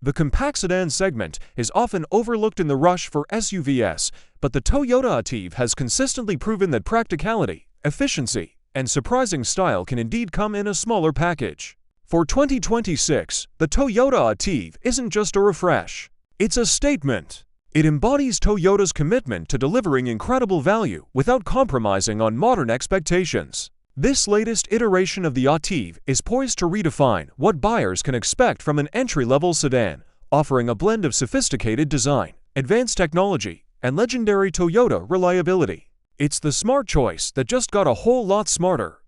The compact sedan segment is often overlooked in the rush for SUVs, but the Toyota Ativ has consistently proven that practicality, efficiency, and surprising style can indeed come in a smaller package. For 2026, the Toyota Ativ isn't just a refresh. It's a statement. It embodies Toyota's commitment to delivering incredible value without compromising on modern expectations. This latest iteration of the Ativ is poised to redefine what buyers can expect from an entry-level sedan, offering a blend of sophisticated design, advanced technology, and legendary Toyota reliability. It's the smart choice that just got a whole lot smarter.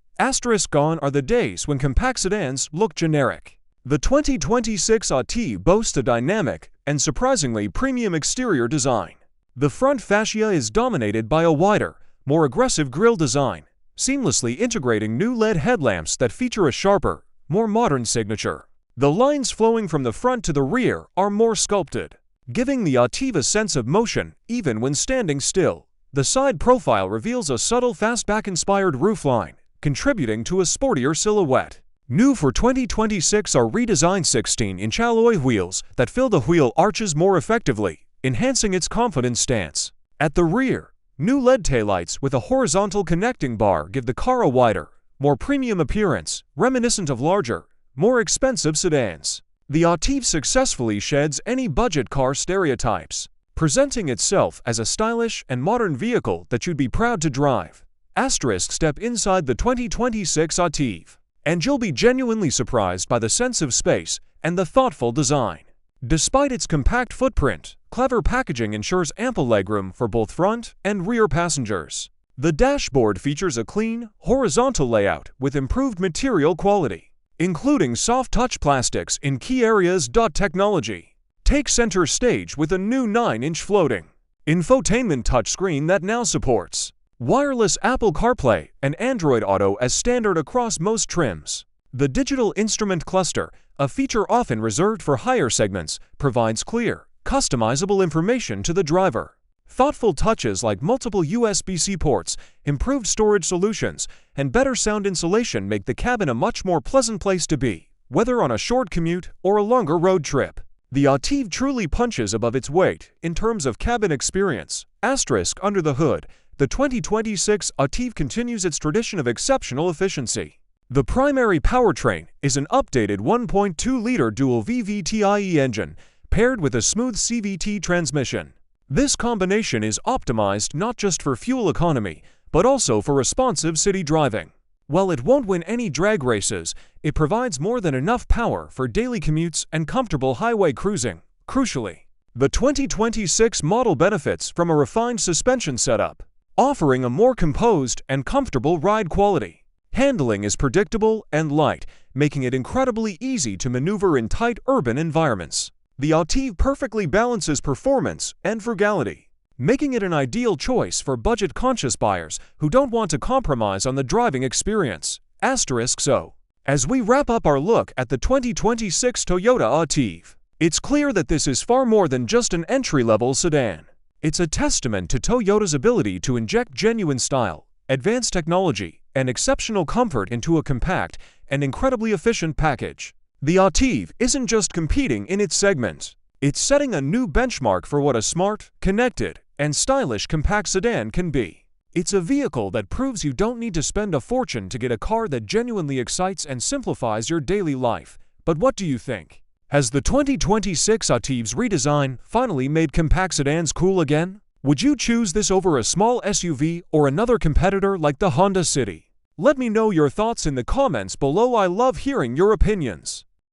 Gone are the days when compact sedans look generic. The 2026 Ativ boasts a dynamic and surprisingly premium exterior design. The front fascia is dominated by a wider, more aggressive grille design, seamlessly integrating new LED headlamps that feature a sharper, more modern signature. The lines flowing from the front to the rear are more sculpted, giving the Ativ a sense of motion even when standing still. The side profile reveals a subtle fastback-inspired roofline, contributing to a sportier silhouette. New for 2026 are redesigned 16-inch alloy wheels that fill the wheel arches more effectively, enhancing its confident stance. At the rear, new LED taillights with a horizontal connecting bar give the car a wider, more premium appearance, reminiscent of larger, more expensive sedans. The Ativ successfully sheds any budget car stereotypes, presenting itself as a stylish and modern vehicle that you'd be proud to drive. Step inside the 2026 Ativ, and you'll be genuinely surprised by the sense of space and the thoughtful design. Despite its compact footprint, clever packaging ensures ample legroom for both front and rear passengers. The dashboard features a clean, horizontal layout with improved material quality, including soft-touch plastics in key areas. Technology takes center stage with a new 9-inch floating infotainment touchscreen that now supports wireless Apple CarPlay and Android Auto as standard across most trims. The digital instrument cluster, a feature often reserved for higher segments, provides clear, customizable information to the driver. Thoughtful touches like multiple USB-C ports, improved storage solutions, and better sound insulation make the cabin a much more pleasant place to be, whether on a short commute or a longer road trip. The Ativ truly punches above its weight in terms of cabin experience. Under the hood, the 2026 Ativ continues its tradition of exceptional efficiency. The primary powertrain is an updated 1.2-liter dual VVTIE engine paired with a smooth CVT transmission. This combination is optimized not just for fuel economy, but also for responsive city driving. While it won't win any drag races, it provides more than enough power for daily commutes and comfortable highway cruising. Crucially, the 2026 model benefits from a refined suspension setup, offering a more composed and comfortable ride quality. Handling is predictable and light, making it incredibly easy to maneuver in tight urban environments. The Ativ perfectly balances performance and frugality, making it an ideal choice for budget-conscious buyers who don't want to compromise on the driving experience. As we wrap up our look at the 2026 Toyota Ativ, it's clear that this is far more than just an entry-level sedan. It's a testament to Toyota's ability to inject genuine style, advanced technology, and exceptional comfort into a compact and incredibly efficient package. The Ativ isn't just competing in its segment, it's setting a new benchmark for what a smart, connected, and stylish compact sedan can be. It's a vehicle that proves you don't need to spend a fortune to get a car that genuinely excites and simplifies your daily life. But what do you think? Has the 2026 Ativ's redesign finally made compact sedans cool again? Would you choose this over a small SUV or another competitor like the Honda City? Let me know your thoughts in the comments below. I love hearing your opinions.